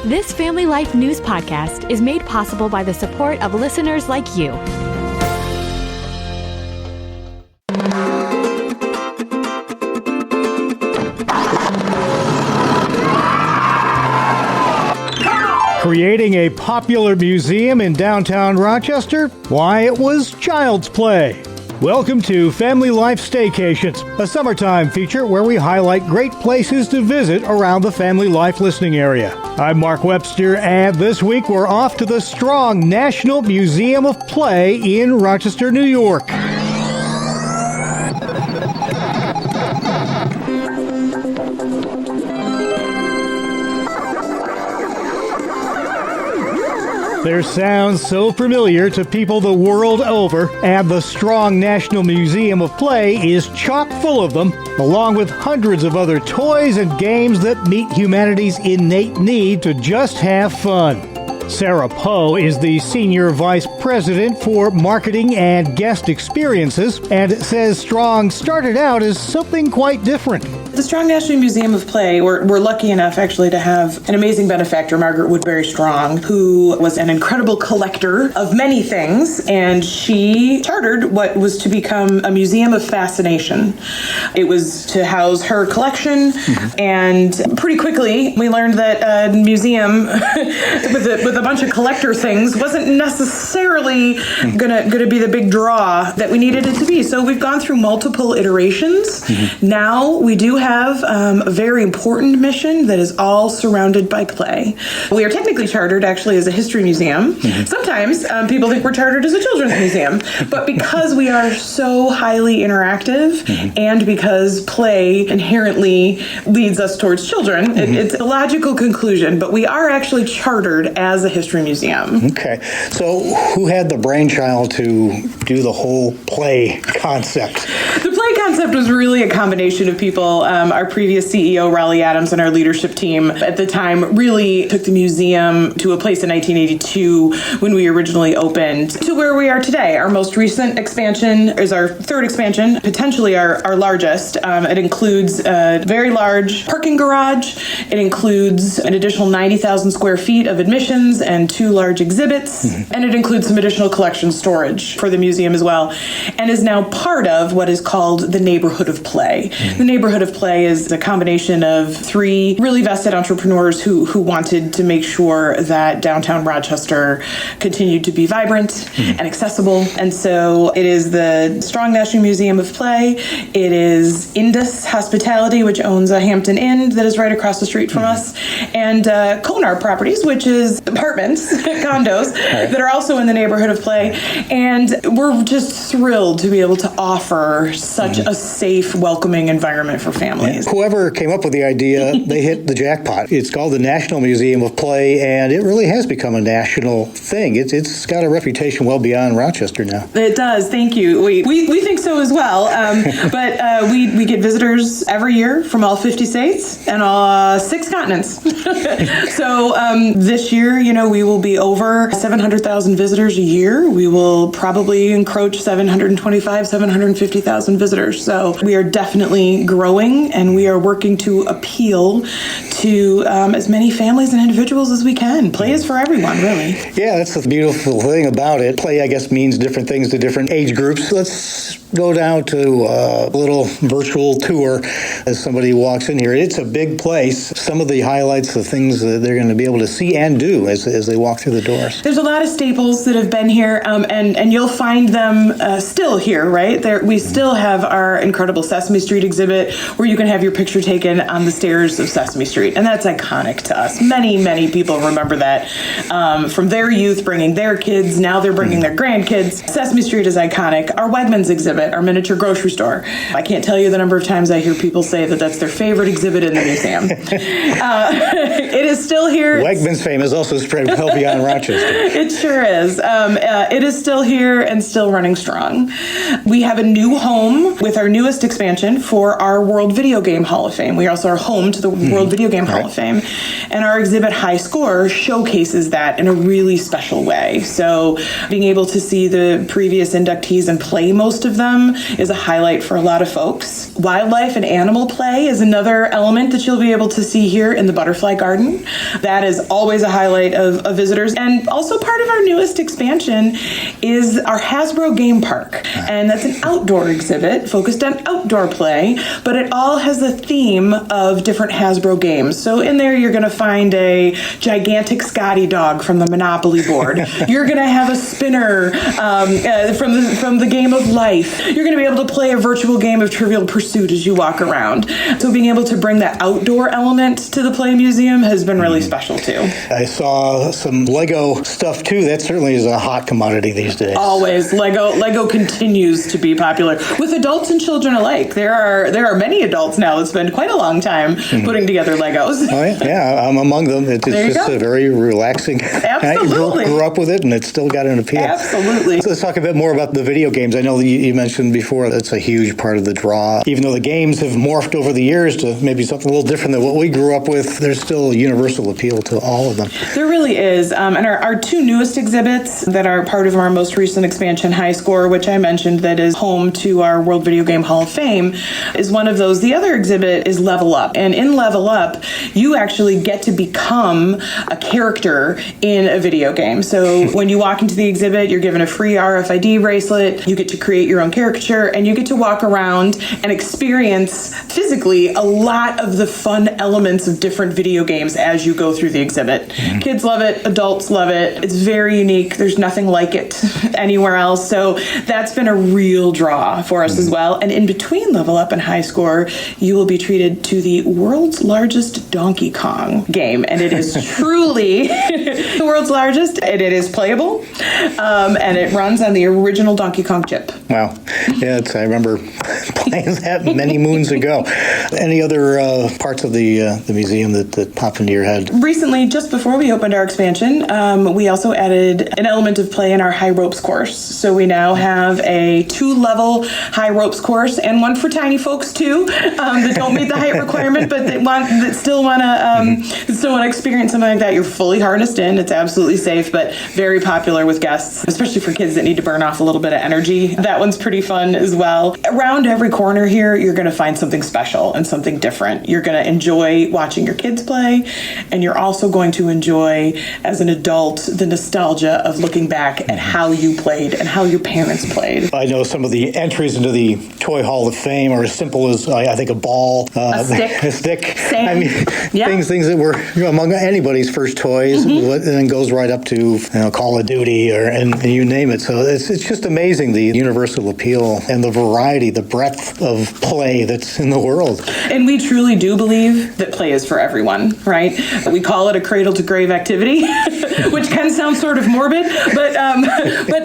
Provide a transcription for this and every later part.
This Family Life News podcast is made possible by the support of listeners like you. Creating a popular museum in downtown Rochester? Why, it was child's play. Welcome to Family Life Staycations, a summertime feature where we highlight great places to visit around the Family Life listening area. I'm Mark Webster, and this week we're off to the Strong National Museum of Play in Rochester, New York. Their sounds so familiar to people the world over, and the Strong National Museum of Play is chock full of them, along with hundreds of other toys and games that meet humanity's innate need to just have fun. Sara Poe is the Senior Vice President for Marketing and Guest Experiences, and says Strong started out as something quite different. The Strong National Museum of Play, we're lucky enough actually to have an amazing benefactor, Margaret Woodbury Strong, who was an incredible collector of many things, and she chartered what was to become a museum of fascination. It was to house her collection, and pretty quickly we learned that a museum with a bunch of collector things wasn't necessarily gonna be the big draw that we needed it to be. So we've gone through multiple iterations. Now we do have a very important mission that is all surrounded by play. We are technically chartered actually as a history museum. Sometimes people think we're chartered as a children's museum, but because we are so highly interactive and because play inherently leads us towards children, it's a logical conclusion, but we are actually chartered as a history museum. Okay, so who had the brainchild to do the whole play concept? The play concept was really a combination of people. Our previous CEO, Raleigh Adams, and our leadership team at the time really took the museum to a place in 1982 when we originally opened to where we are today. Our most recent expansion is our third expansion, potentially our largest. It includes a very large parking garage. It includes an additional 90,000 square feet of admissions and 2 large exhibits. And it includes some additional collection storage for the museum as well, and is now part of what is called the Neighborhood of Play. The Neighborhood of Play is a combination of 3 really vested entrepreneurs who wanted to make sure that downtown Rochester continued to be vibrant and accessible. And so it is the Strong National Museum of Play. It is Indus Hospitality, which owns a Hampton Inn that is right across the street from us, and Konar Properties, which is apartments, condos, that are also in the Neighborhood of Play. And we're just thrilled to be able to offer such a safe, welcoming environment for families. Whoever came up with the idea, they hit the jackpot. It's called the National Museum of Play, and it really has become a national thing. It's got a reputation well beyond Rochester now. It does, thank you. We think so as well, but we get visitors every year from all 50 states and all 6 continents. So this year, we will be over 700,000 visitors a year. We will probably encroach 750,000 visitors. So we are definitely growing, and we are working to appeal to as many families and individuals as we can. Play is for everyone, really. Yeah, that's the beautiful thing about it. Play, I guess, means different things to different age groups. Let's go down to a little virtual tour as somebody walks in here. It's a big place. Some of the highlights, the things that they're going to be able to see and do as they walk through the doors. There's a lot of staples that have been here, and you'll find them still here, right? We still have our incredible Sesame Street exhibit where you can have your picture taken on the stairs of Sesame Street, and that's iconic to us. Many, many people remember that from their youth, bringing their kids. Now they're bringing their grandkids. Sesame Street is iconic. Our Wegmans exhibit, our miniature grocery store. I can't tell you the number of times I hear people say that that's their favorite exhibit in the museum. It is still here. Wegmans fame is also spread well beyond Rochester. It sure is. It is still here and still running strong. We have a new home with with our newest expansion for our World Video Game Hall of Fame. We also are home to the World Video Game Hall of Fame. And our exhibit High Score showcases that in a really special way. So being able to see the previous inductees and play most of them is a highlight for a lot of folks. Wildlife and animal play is another element that you'll be able to see here in the Butterfly Garden. That is always a highlight of visitors. And also part of our newest expansion is our Hasbro Game Park. And that's an outdoor exhibit focused on outdoor play, but it all has a theme of different Hasbro games. So in there, you're going to find a gigantic Scotty dog from the Monopoly board. You're going to have a spinner from the game of life. You're going to be able to play a virtual game of Trivial Pursuit as you walk around. So being able to bring that outdoor element to the Play Museum has been really special too. I saw some Lego stuff too. That certainly is a hot commodity these days. Always. Lego continues to be popular with adults and children alike. There are many adults now that spend quite a long time putting together Legos. Oh, yeah, I'm among them. It's just a very relaxing. Absolutely. I grew up with it, and it's still got an appeal. Absolutely. So let's talk a bit more about the video games. I know that you mentioned before that's a huge part of the draw. Even though the games have morphed over the years to maybe something a little different than what we grew up with, there's still a universal appeal to all of them. There really is. And our two newest exhibits that are part of our most recent expansion, High Score, which I mentioned that is home to our World Video Game Hall of Fame, is one of those. The other exhibit is Level Up. And in Level Up, you actually get to become a character in a video game. So when you walk into the exhibit, you're given a free RFID bracelet. You get to create your own caricature, and you get to walk around and experience physically a lot of the fun elements of different video games as you go through the exhibit. Kids love it. Adults love it. It's very unique. There's nothing like it anywhere else. So that's been a real draw for us as well. And in between Level Up and High Score, you will be treated to the world's largest Donkey Kong game. And it is truly the world's largest. And it is playable. And it runs on the original Donkey Kong chip. Wow. Yeah, I remember playing that many moons ago. Any other parts of the museum that pop into your head? Recently, just before we opened our expansion, we also added an element of play in our high ropes course. So we now have a 2-level high ropes course and one for tiny folks too that don't meet the height requirement, but that still want to experience something like that. You're fully harnessed in. It's absolutely safe, but very popular with guests, especially for kids that need to burn off a little bit of energy. That one's pretty fun as well. Around every corner here, you're going to find something special and something different. You're going to enjoy watching your kids play, and you're also going to enjoy, as an adult, the nostalgia of looking back at how you played and how your parents played. I know some of the entries into the Toy Hall of Fame are as simple as, I think, a ball, a stick. Same. I mean, things that were among anybody's first toys, and then goes right up to Call of Duty and you name it. So it's just amazing, the universal appeal and the variety, the breadth of play that's in the world. And we truly do believe that play is for everyone, right? We call it a cradle-to-grave activity, which can sound sort of morbid, but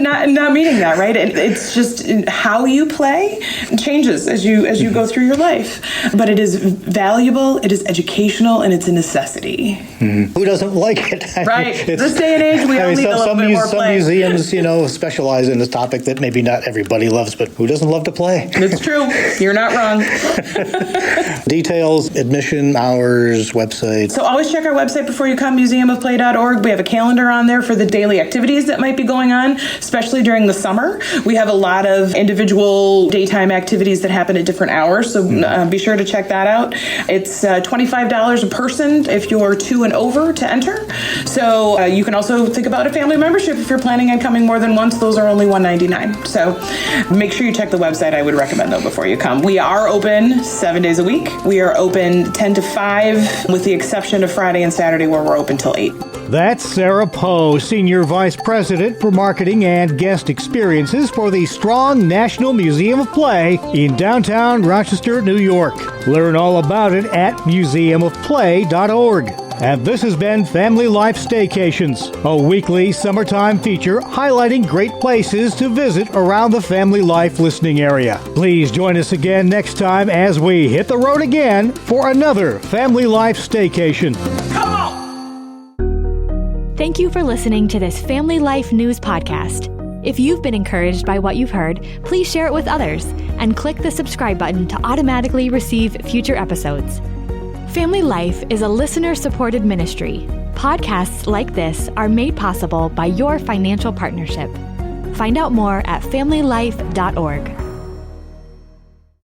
not meaning that, right? It's just how you play changes as you go through your life. But it is valuable, it is educational, and it's a necessity. Who doesn't like it? Right. This day and age, we all need a little bit more play. Some museums, specialize in this topic that maybe not everybody loves, but who doesn't love to play? It's true. You're not wrong. Details, admission, hours, website. So always check our website before you come, museumofplay.org. We have a calendar on there for the daily activities that might be going on, especially during the summer. We have a lot of individual daytime activities that happen at different hours, so be sure to check that out. It's $25 a person if you're 2 and over to enter. So you can also think about a family membership if you're planning on coming more than once. Those are only $1.99. So make sure you check the website. I would recommend, though, before you come. We are open 7 days a week. We are open 10 to 5, with the exception of Friday and Saturday, where we're open till 8. That's Sara Poe, Senior Vice President for Marketing and Guest Experiences for the Strong National Museum of Play in downtown Rochester, New York. Learn all about it at museumofplay.org. And this has been Family Life Staycations, a weekly summertime feature highlighting great places to visit around the Family Life listening area. Please join us again next time as we hit the road again for another Family Life Staycation. Come on! Thank you for listening to this Family Life News podcast. If you've been encouraged by what you've heard, please share it with others and click the subscribe button to automatically receive future episodes. Family Life is a listener-supported ministry. Podcasts like this are made possible by your financial partnership. Find out more at familylife.org.